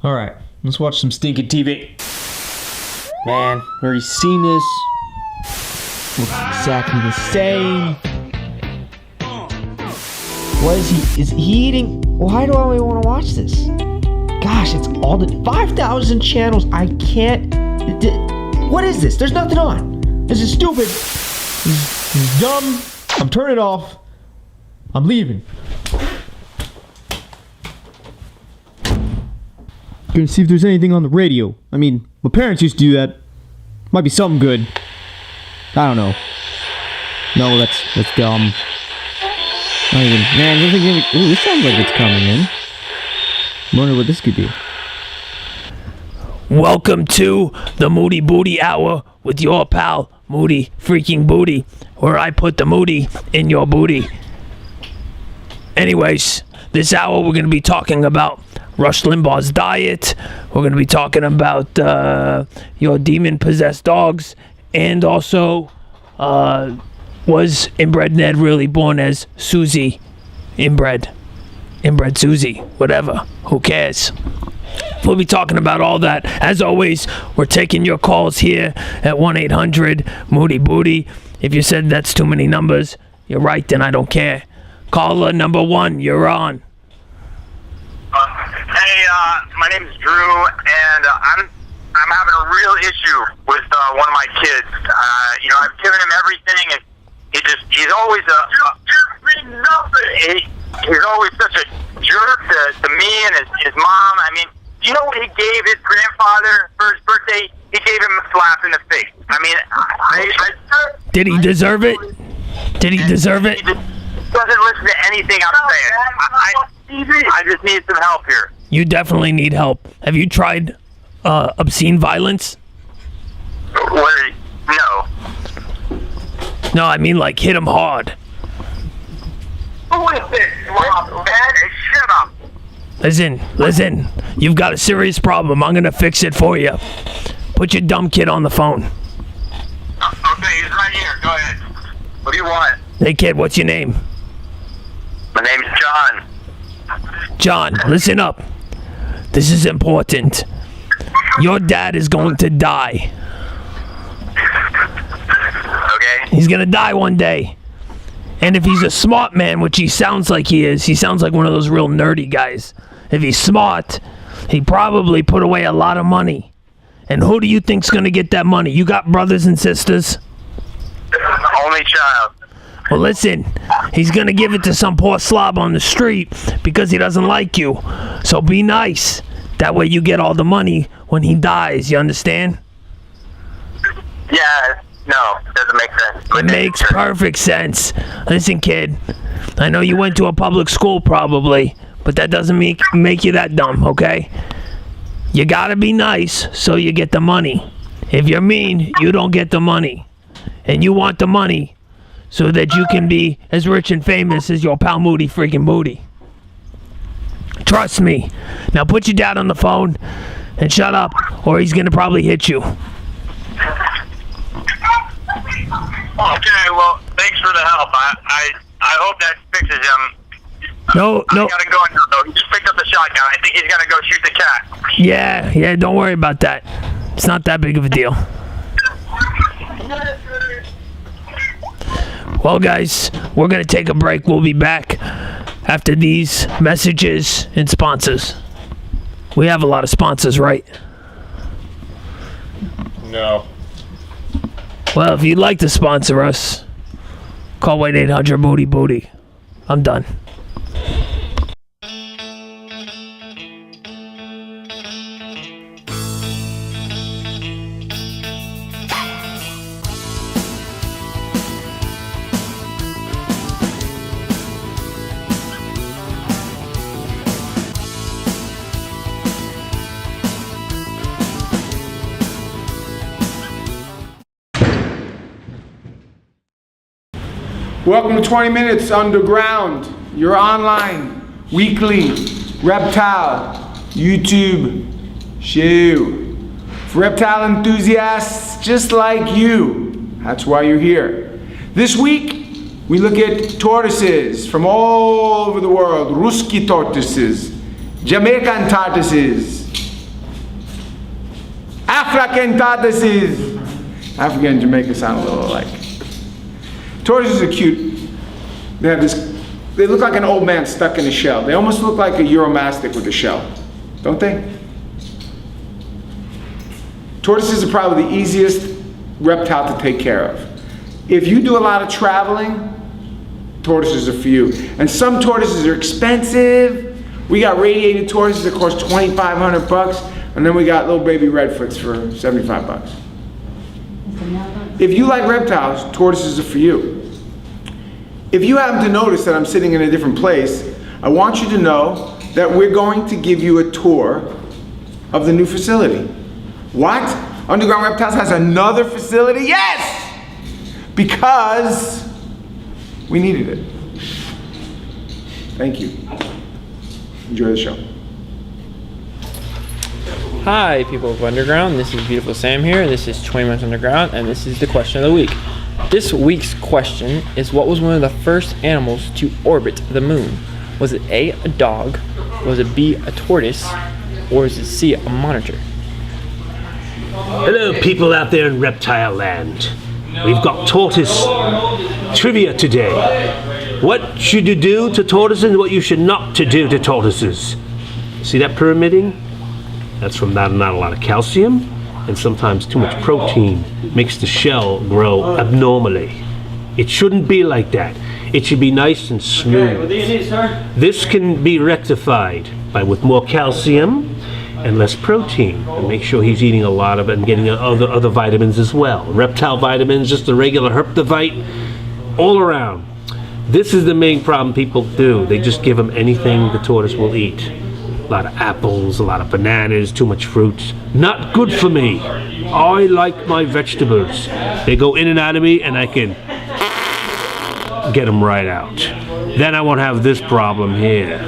Alright, let's watch some stinking TV. Man, already seen this. Looks exactly the same. What is he? Is he eating? Why do I want to watch this? Gosh, it's all the 5,000 channels. I can't. What is this? There's nothing on. This is stupid. This is dumb. I'm turning it off. I'm leaving. Gonna see if there's anything on the radio. I mean, my parents used to do that. Might be something good. I don't know. No, that's dumb. Not even. Man, I don't think. Ooh, this sounds like it's coming in. I wonder what this could be. Welcome to the Moody Booty Hour with your pal, Moody Freaking Booty, where I put the Moody in your booty. Anyways, this hour we're going to be talking about Rush Limbaugh's diet. We're going to be talking about your demon-possessed dogs, and also, was Inbred Ned really born as Susie Inbred? Inbred Susie, whatever, who cares? We'll be talking about all that. As always, we're taking your calls here at 1-800-MOODY-BOOTY. If you said that's too many numbers, you're right, then I don't care. Caller number 1, you're on. Hey, my name is Drew, and I'm having a real issue with one of my kids. I've given him everything, and he's always he's always such a jerk to me and his mom. I mean, do you know what he gave his grandfather for his birthday? He gave him a slap in the face. I mean, Did he deserve it? Did he deserve it? He just doesn't listen to anything I'm saying. I just need some help here. You definitely need help. Have you tried obscene violence? What? No. No, I mean like hit him hard. Who is this? Man, shut up. Listen. You've got a serious problem. I'm gonna fix it for you. Put your dumb kid on the phone. Okay, he's right here. Go ahead. What do you want? Hey kid, what's your name? My name's John. John, listen up. This is important. Your dad is going to die. Okay. He's gonna die one day. And if he's a smart man, which he sounds like he is, he sounds like one of those real nerdy guys. If he's smart, he probably put away a lot of money. And who do you think's gonna get that money? You got brothers and sisters? Only child. Well, listen, he's gonna give it to some poor slob on the street because he doesn't like you. So be nice. That way you get all the money when he dies, you understand? Yeah, no, doesn't make sense. It makes perfect sense. Listen, kid, I know you went to a public school probably, but that doesn't make you that dumb, okay? You gotta be nice so you get the money. If you're mean, you don't get the money. And you want the money so that you can be as rich and famous as your pal Moody Freaking Booty. Trust me. Now put your dad on the phone and shut up, or he's gonna probably hit you. Okay, well, thanks for the help. I hope that fixes him. No. I gotta go now. He just picked up the shotgun. I think he's gonna go shoot the cat. Yeah, don't worry about that. It's not that big of a deal. Well, guys, we're gonna take a break. We'll be back after these messages and sponsors. We have a lot of sponsors, right? No. Well, if you'd like to sponsor us, call 1-800-MOODY-BOOTY. I'm done. Welcome to 20 Minutes Underground, your online, weekly, reptile, YouTube show. For reptile enthusiasts just like you, that's why you're here. This week, we look at tortoises from all over the world. Ruski tortoises, Jamaican tortoises, African tortoises. African and Jamaica sound a little alike. Tortoises are cute. They have this, they look like an old man stuck in a shell. They almost look like a Euromastic with a shell, don't they? Tortoises are probably the easiest reptile to take care of. If you do a lot of traveling, tortoises are for you. And some tortoises are expensive. We got radiated tortoises that cost $2,500, and then we got little baby redfoots for $75. If you like reptiles, tortoises are for you. If you happen to notice that I'm sitting in a different place, I want you to know that we're going to give you a tour of the new facility. What? Underground Reptiles has another facility? Yes! Because we needed it. Thank you. Enjoy the show. Hi, people of Underground. This is Beautiful Sam here, and this is 20 Minutes Underground, and this is the question of the week. This week's question is, what was one of the first animals to orbit the moon? Was it A, a dog? Was it B, a tortoise? Or was it C, a monitor? Hello, people out there in reptile land. We've got tortoise trivia today. What should you do to tortoises and what you should not to do to tortoises? See that pyramiding? That's from not a lot of calcium, and sometimes too much protein makes the shell grow abnormally. It shouldn't be like that. It should be nice and smooth. This can be rectified with more calcium and less protein, and make sure he's eating a lot of it and getting other vitamins as well. Reptile vitamins, just the regular Herptovite, all around. This is the main problem people do. They just give him anything the tortoise will eat. A lot of apples, a lot of bananas, too much fruit. Not good for me. I like my vegetables. They go in and out of me, and I can get them right out. Then I won't have this problem here.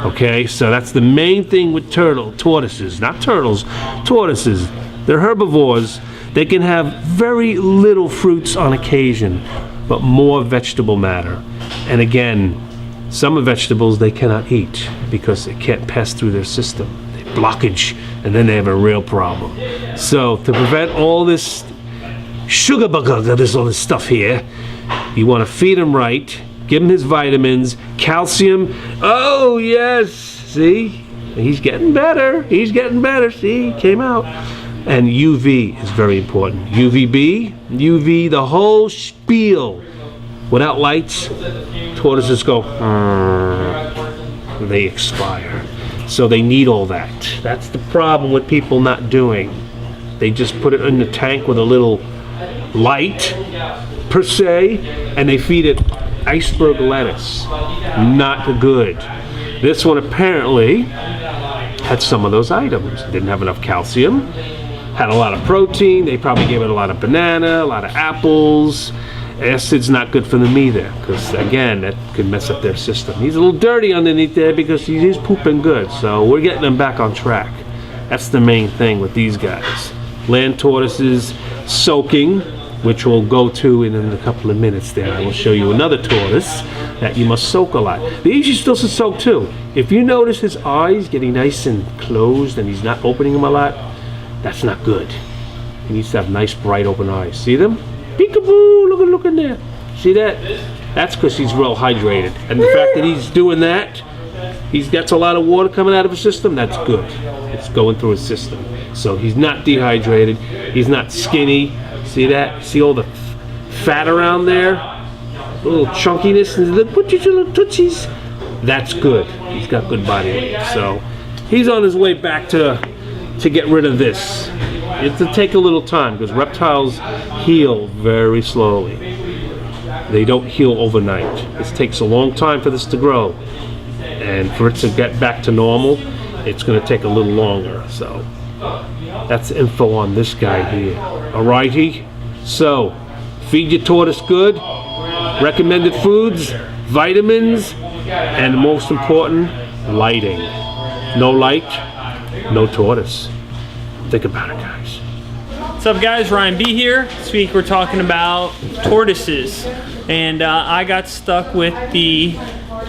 Okay, so that's the main thing with tortoises, not turtles, tortoises. They're herbivores. They can have very little fruits on occasion, but more vegetable matter. And again, some vegetables they cannot eat because it can't pass through their system. They blockage, and then they have a real problem. So to prevent all this sugar bug, there's all this stuff here, you want to feed him right, give him his vitamins, calcium. Oh yes, see, he's getting better. He's getting better. See, he came out. And UV is very important. UVB, UV, the whole spiel. Without lights, tortoises go, they expire. So they need all that. That's the problem with people not doing. They just put it in the tank with a little light, per se, and they feed it iceberg lettuce. Not good. This one apparently had some of those items. Didn't have enough calcium, had a lot of protein. They probably gave it a lot of banana, a lot of apples. Acid's not good for them either, because again, that could mess up their system. He's a little dirty underneath there because he's pooping good, so we're getting him back on track. That's the main thing with these guys. Land tortoises, soaking, which we'll go to in a couple of minutes there. I will show you another tortoise that you must soak a lot. These you still should soak too. If you notice his eyes getting nice and closed and he's not opening them a lot, that's not good. He needs to have nice bright open eyes. See them? Peekaboo, look in there. See that? That's because he's well hydrated. And the fact that he's doing that, he gets a lot of water coming out of his system, that's good. It's going through his system. So he's not dehydrated, he's not skinny. See that? See all the fat around there? A little chunkiness, and look, little tootsies. That's good. He's got good body weight. So he's on his way back to get rid of this. It'll take a little time because reptiles heal very slowly. They don't heal overnight. It takes a long time for this to grow. And for it to get back to normal, it's going to take a little longer. So that's the info on this guy here. Alrighty? So, feed your tortoise good. Recommended foods, vitamins, and most important, lighting. No light, no tortoise. Think about it, guys. What's up, guys? Ryan B here. This week we're talking about tortoises. And I got stuck with the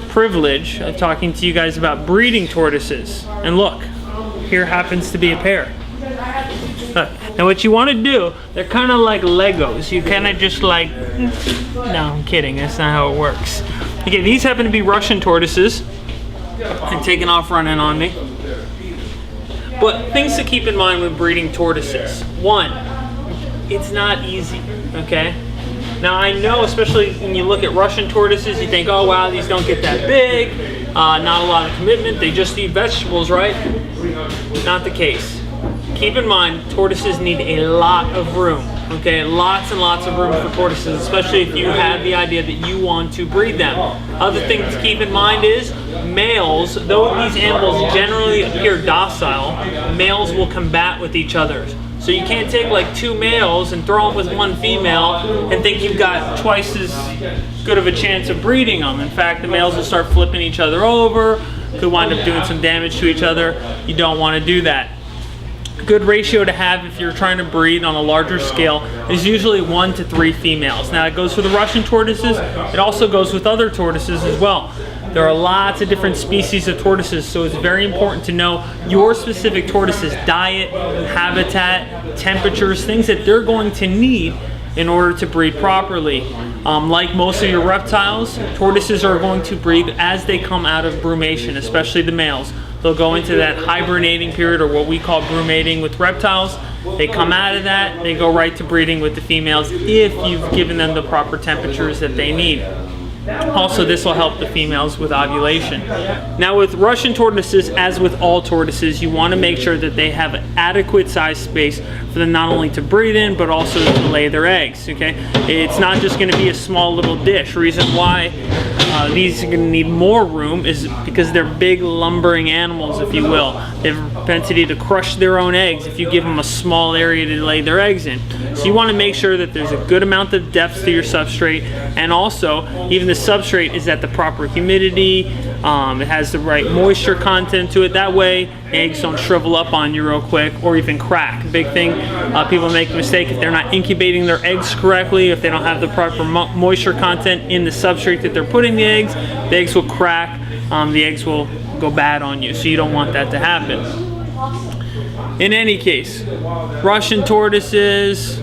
privilege of talking to you guys about breeding tortoises. And look, here happens to be a pair. Now what you want to do, they're kind of like Legos. You kind of just like, no, I'm kidding. That's not how it works. Okay, these happen to be Russian tortoises. And taking off running on me. But things to keep in mind when breeding tortoises. One, it's not easy, okay? Now I know, especially when you look at Russian tortoises, you think, oh wow, these don't get that big, not a lot of commitment, they just eat vegetables, right? Not the case. Keep in mind, tortoises need a lot of room, okay? Lots and lots of room for tortoises, especially if you have the idea that you want to breed them. Other thing to keep in mind is, males, though these animals generally appear docile, males will combat with each other. So you can't take like 2 males and throw them with 1 female and think you've got twice as good of a chance of breeding them. In fact, the males will start flipping each other over, could wind up doing some damage to each other. You don't want to do that. A good ratio to have if you're trying to breed on a larger scale is usually 1 to 3 females. Now it goes for the Russian tortoises, it also goes with other tortoises as well. There are lots of different species of tortoises, so it's very important to know your specific tortoise's diet, habitat, temperatures, things that they're going to need in order to breed properly. Like most of your reptiles, tortoises are going to breed as they come out of brumation, especially the males. They'll go into that hibernating period, or what we call brumating with reptiles. They come out of that, they go right to breeding with the females if you've given them the proper temperatures that they need. Also, this will help the females with ovulation. Now with Russian tortoises, as with all tortoises, you want to make sure that they have adequate size space for them not only to breed in, but also to lay their eggs, okay? It's not just going to be a small little dish. Reason why these are going to need more room is because they're big lumbering animals, if you will. They have a propensity to crush their own eggs if you give them a small area to lay their eggs in. So you want to make sure that there's a good amount of depth to your substrate, and also even the substrate is at the proper humidity, it has the right moisture content to it. That way eggs don't shrivel up on you real quick or even crack. Big thing, people make a mistake if they're not incubating their eggs correctly, if they don't have the proper moisture content in the substrate that they're putting the eggs will crack, the eggs will go bad on you, so you don't want that to happen. In any case, Russian tortoises,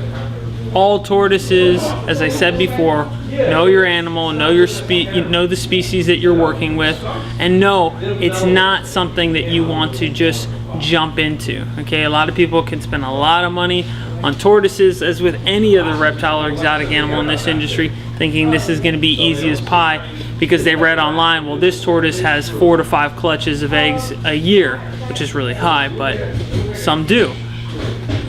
all tortoises, as I said before, know your animal, know the species that you're working with, and know it's not something that you want to just jump into. Okay, a lot of people can spend a lot of money on tortoises, as with any other reptile or exotic animal in this industry, thinking this is going to be easy as pie because they read online, well, this tortoise has 4 to 5 clutches of eggs a year, which is really high, but some do.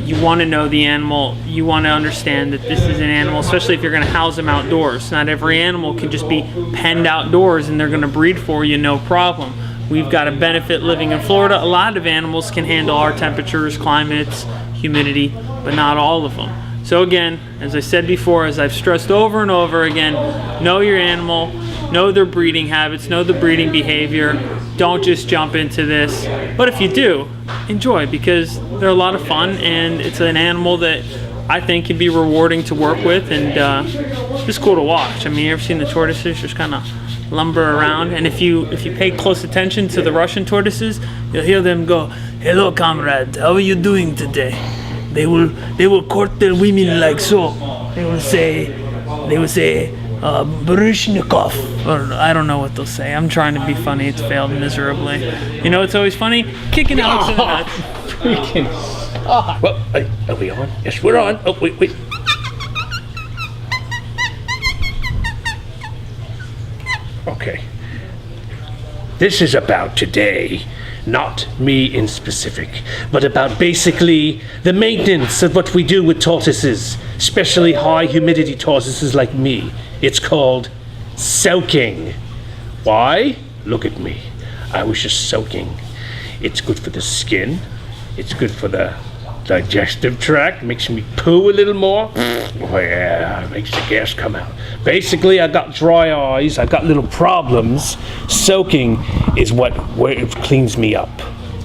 You want to know the animal, you want to understand that this is an animal, especially if you're going to house them outdoors. Not every animal can just be penned outdoors and they're going to breed for you, no problem. We've got a benefit living in Florida. A lot of animals can handle our temperatures, climates, humidity, but not all of them. So again, as I said before, as I've stressed over and over again, know your animal, know their breeding habits, know the breeding behavior. Don't just jump into this. But if you do, enjoy, because they're a lot of fun and it's an animal that I think can be rewarding to work with and just cool to watch. I mean, you ever seen the tortoises just kind of lumber around? And if you pay close attention to the Russian tortoises, you'll hear them go, "Hello, comrade, how are you doing today?" They will court their women like so. They will say, Baryshnikov, or I don't know what they'll say. I'm trying to be funny. It's failed miserably. You know what's always funny? Kicking Alex in the nuts. Freaking. Well, are we on? Yes, we're on. Oh, wait. Okay. This is about today. Not me in specific, but about basically the maintenance of what we do with tortoises, especially high humidity tortoises like me. It's called soaking. Why? Look at me. I was just soaking. It's good for the skin. It's good for the digestive tract. Makes me poo a little more. Oh yeah, makes the gas come out. Basically, I got dry eyes. I got little problems. Soaking is where it cleans me up.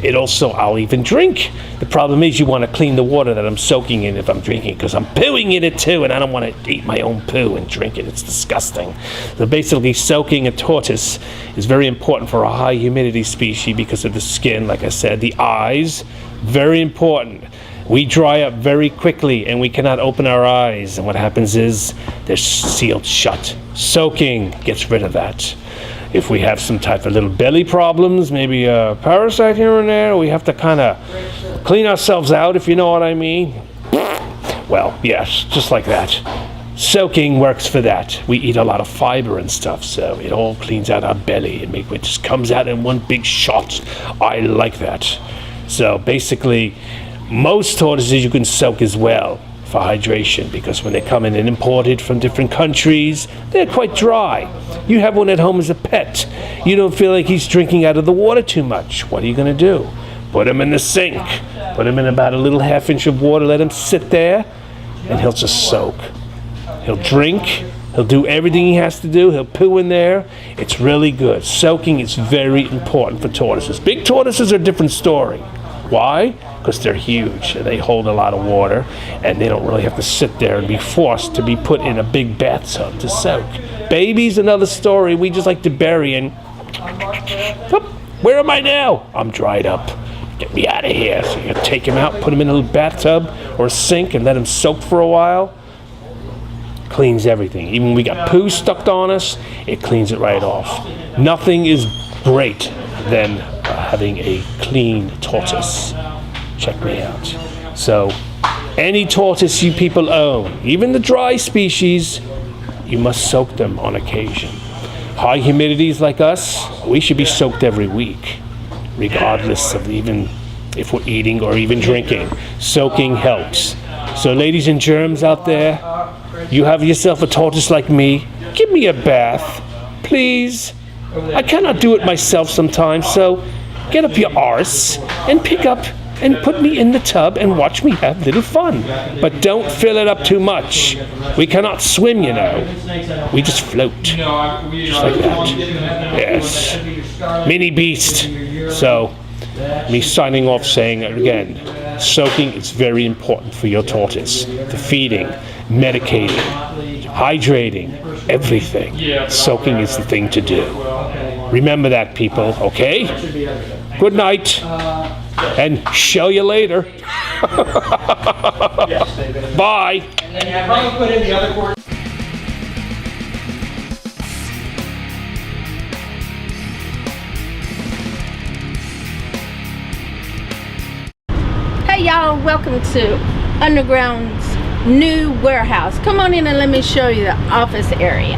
It also, I'll even drink. The problem is you want to clean the water that I'm soaking in if I'm drinking, because I'm pooing in it too, and I don't want to eat my own poo and drink it. It's disgusting. So basically, soaking a tortoise is very important for a high humidity species because of the skin, like I said. The eyes, very important. We dry up very quickly and we cannot open our eyes. And what happens is they're sealed shut. Soaking gets rid of that. If we have some type of little belly problems, maybe a parasite here and there, we have to kind of clean ourselves out, if you know what I mean. Well, yes, just like that. Soaking works for that. We eat a lot of fiber and stuff, so it all cleans out our belly and it just comes out in one big shot. I like that. So basically, most tortoises you can soak as well for hydration, because when they come in and imported from different countries, they're quite dry. You have one at home as a pet. You don't feel like he's drinking out of the water too much. What are you going to do? Put him in the sink. Put him in about a little half-inch of water. Let him sit there, and he'll just soak. He'll drink. He'll do everything he has to do. He'll poo in there. It's really good. Soaking is very important for tortoises. Big tortoises are a different story. Why? Because they're huge and they hold a lot of water, and they don't really have to sit there and be forced to be put in a big bathtub to soak. Babies, another story. We just like to bury and... Whoop, where am I now? I'm dried up. Get me out of here. So you take him out, put him in a little bathtub or a sink and let him soak for a while. Cleans everything. Even when we got poo stuck on us, it cleans it right off. Nothing is great than having a clean tortoise. Check me out. So, any tortoise you people own, even the dry species, you must soak them on occasion. High humidities like us, we should be soaked every week, regardless of even if we're eating or even drinking. Soaking helps. So ladies and germs out there, you have yourself a tortoise like me, give me a bath, please. I cannot do it myself sometimes, so get up your arse and pick up and put me in the tub and watch me have little fun. But don't fill it up too much. We cannot swim, you know. We just float. Just like that. Yes. Mini beast. So, me signing off saying again, soaking is very important for your tortoise. The feeding, medicating, hydrating, everything. Soaking is the thing to do. Remember that, people, okay? Good night. And show you later. Bye. Hey y'all, welcome to Underground's new warehouse. Come on in and let me show you the office area.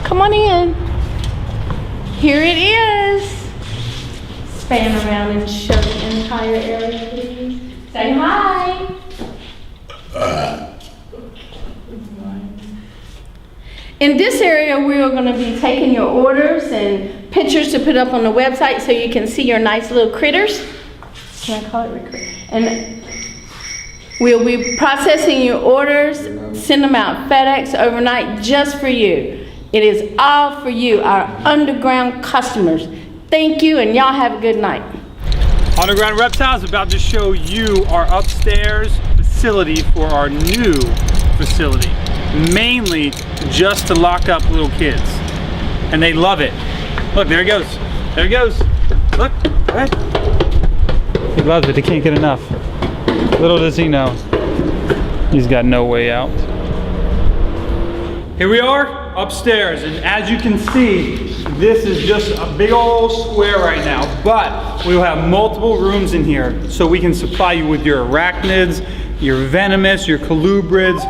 Come on in. Here it is. Span around and show the entire area, please. Say hi. In this area, we are going to be taking your orders and pictures to put up on the website so you can see your nice little critters. Can I call it critters? And we'll be processing your orders, send them out FedEx overnight just for you. It is all for you, our underground customers. Thank you, and y'all have a good night. Underground Reptiles is about to show you our upstairs facility for our new facility. Mainly just to lock up little kids. And they love it. Look, there he goes. There he goes. Look, go ahead. He loves it, he can't get enough. Little does he know, he's got no way out. Here we are upstairs, and as you can see, this is just a big old square right now, but we will have multiple rooms in here so we can supply you with your arachnids, your venomous, your colubrids,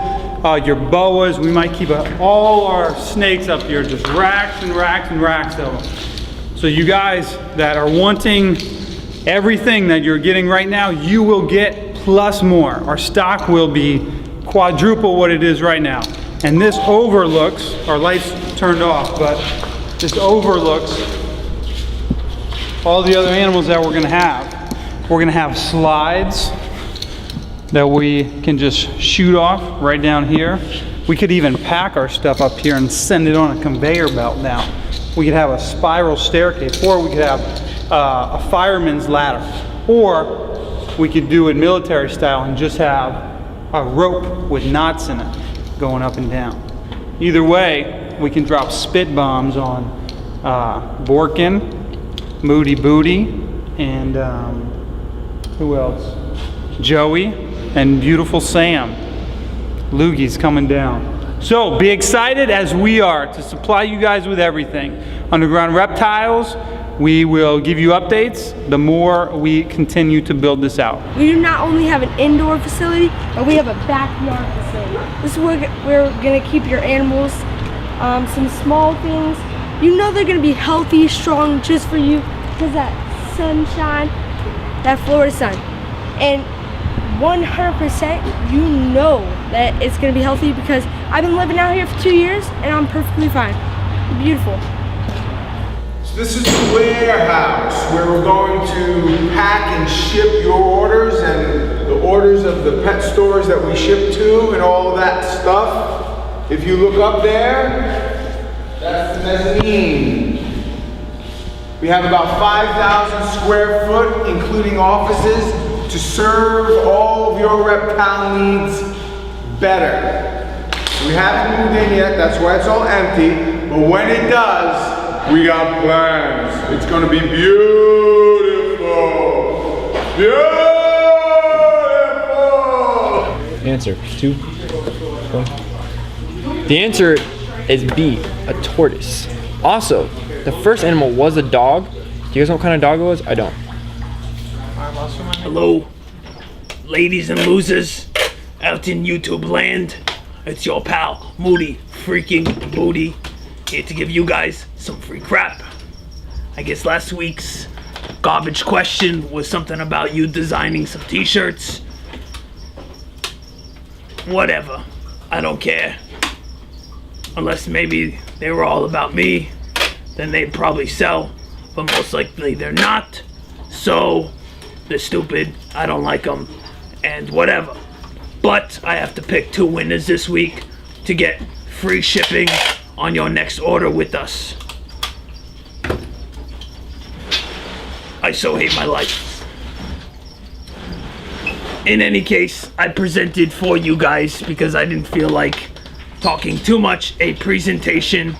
your boas. We might keep all our snakes up here, just racks and racks and racks of them. So you guys that are wanting everything that you're getting right now, you will get plus more. Our stock will be quadruple what it is right now. And this overlooks, our lights turned off, but this overlooks all the other animals that we're gonna have. We're gonna have slides that we can just shoot off right down here. We could even pack our stuff up here and send it on a conveyor belt now. We could have a spiral staircase, or we could have a fireman's ladder, or we could do it military style and just have a rope with knots in it going up and down. Either way, we can drop spit bombs on Borkin, Moody Booty, and who else? Joey and beautiful Sam. Loogie's coming down. So be excited as we are to supply you guys with everything. Underground Reptiles, we will give you updates the more we continue to build this out. We do not only have an indoor facility, but we have a backyard facility. This is where we're gonna keep your animals. Some small things. You know they're gonna be healthy, strong, just for you, because that sunshine, that Florida sun. And 100% you know that it's gonna be healthy because I've been living out here for 2 years and I'm perfectly fine. Beautiful. So this is the warehouse where we're going to pack and ship your orders and the orders of the pet stores that we ship to and all of that stuff. If you look up there, that's the mezzanine. We have about 5,000 square foot, including offices, to serve all of your reptile needs better. We haven't moved in yet, that's why it's all empty, but when it does, we got plans. It's gonna be beautiful. Beautiful! Answer. 2. 1. The answer is B, a tortoise. Also, the first animal was a dog. Do you guys know what kind of dog it was? I don't. Hello, ladies and losers out in YouTube land. It's your pal, Moody freaking Boodie, here to give you guys some free crap. I guess last week's garbage question was something about you designing some t-shirts. Whatever, I don't care. Unless maybe they were all about me, then they'd probably sell, but most likely they're not. So, they're stupid, I don't like them, and whatever. But I have to pick 2 winners this week to get free shipping on your next order with us. I so hate my life. In any case, I presented for you guys because I didn't feel like talking too much, a presentation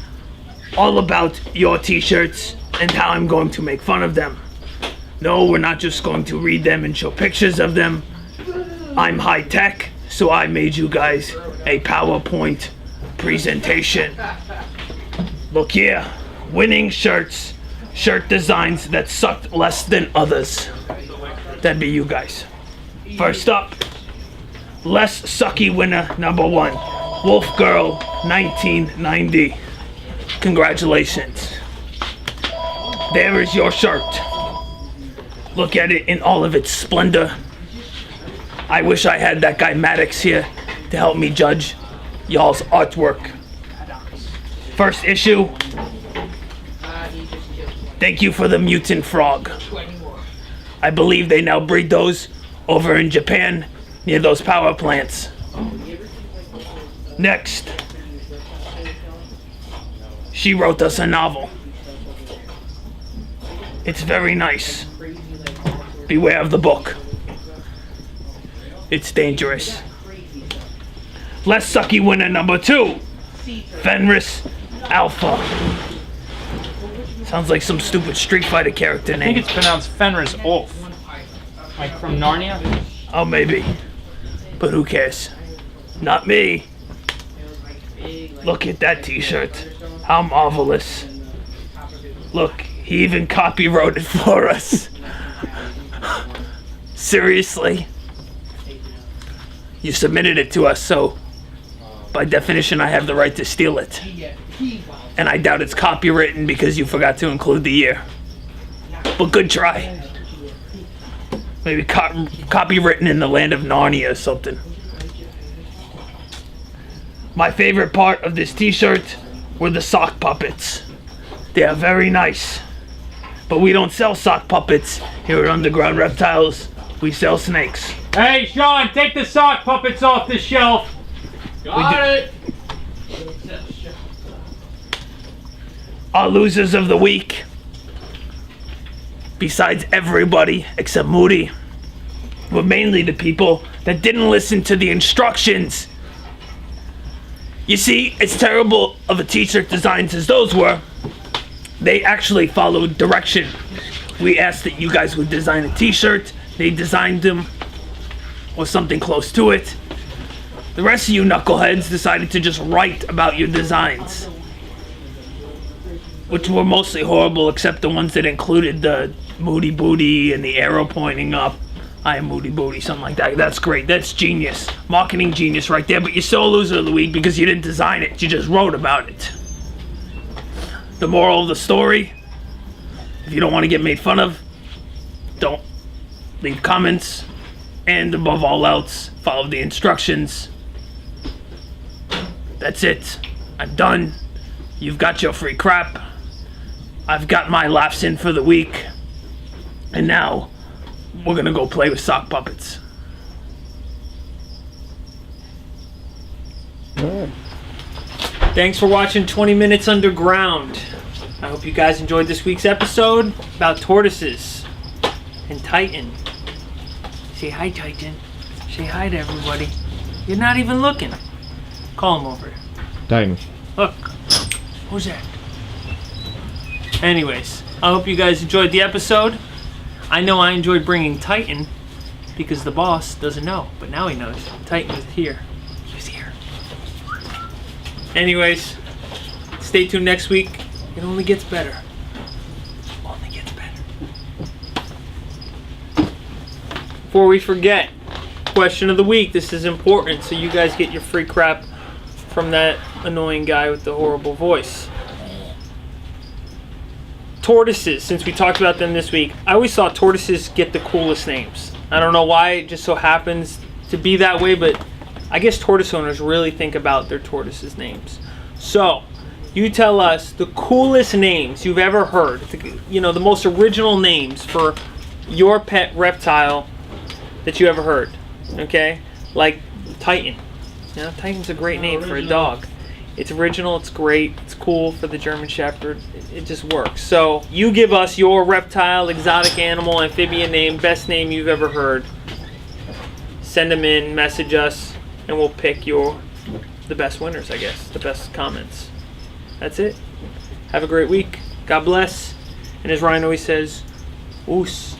all about your t-shirts and how I'm going to make fun of them. No, we're not just going to read them and show pictures of them. I'm high tech, so I made you guys a PowerPoint presentation. Look here, winning shirts, shirt designs that sucked less than others. That'd be you guys. First up, less sucky winner number 1, Wolf Girl 1990. Congratulations. There is your shirt. Look at it in all of its splendor. I wish I had that guy Maddox here to help me judge y'all's artwork. First issue. Thank you for the mutant frog. I believe they now breed those over in Japan near those power plants. Next. She wrote us a novel. It's very nice. Beware of the book. It's dangerous. Less sucky winner number 2. Fenris Alpha. Sounds like some stupid Street Fighter character I think name. it's pronounced Fenris Ulf. Like from Narnia? Oh, maybe. But who cares? Not me. Look at that t-shirt. How marvelous. Look, he even copywrote it for us. Seriously? You submitted it to us, so by definition I have the right to steal it. And I doubt it's copywritten because you forgot to include the year. But good try. Maybe copywritten in the land of Narnia or something. My favorite part of this t-shirt were the sock puppets. They are very nice. But we don't sell sock puppets here at Underground Reptiles. We sell snakes. Hey, Sean, take the sock puppets off the shelf. Got it. Our losers of the week, besides everybody except Moody, were mainly the people that didn't listen to the instructions. You see, as terrible of a t-shirt designs as those were, they actually followed direction. we asked that you guys would design a t-shirt. They designed them, or something close to it. The rest of you knuckleheads decided to just write about your designs, which were mostly horrible, except the ones that included the moody booty and the arrow pointing up. I am moody booty, something like that. That's great. That's genius. Marketing genius right there. But you're still a loser of the week because you didn't design it. You just wrote about it. The moral of the story, if you don't want to get made fun of, don't leave comments. And above all else, follow the instructions. That's it. I'm done. You've got your free crap. I've got my laughs in for the week. And now, we're gonna go play with sock puppets. Thanks for watching 20 Minutes Underground. I hope you guys enjoyed this week's episode about tortoises and Titan. Say hi, Titan. Say hi to everybody. You're not even looking. Call him over here. Titan. Look. Who's that? Anyways, I hope you guys enjoyed the episode. I know I enjoyed bringing Titan because the boss doesn't know, but now he knows. Titan was here. He was here. Anyways, stay tuned next week. It only gets better. Only gets better. Before we forget, question of the week. This is important, so you guys get your free crap from that annoying guy with the horrible voice. Tortoises, since we talked about them this week, I always thought tortoises get the coolest names. I don't know why it just so happens to be that way, but I guess tortoise owners really think about their tortoises' names. So, you tell us the coolest names you've ever heard, the most original names for your pet reptile that you ever heard, okay? Like Titan. Titan's a great name for a dog. It's original, it's great, it's cool for the German Shepherd. It just works. So you give us your reptile, exotic animal, amphibian name, best name you've ever heard. Send them in, message us, and we'll pick the best winners, I guess, the best comments. That's it. Have a great week. God bless. And as Ryan always says, oos.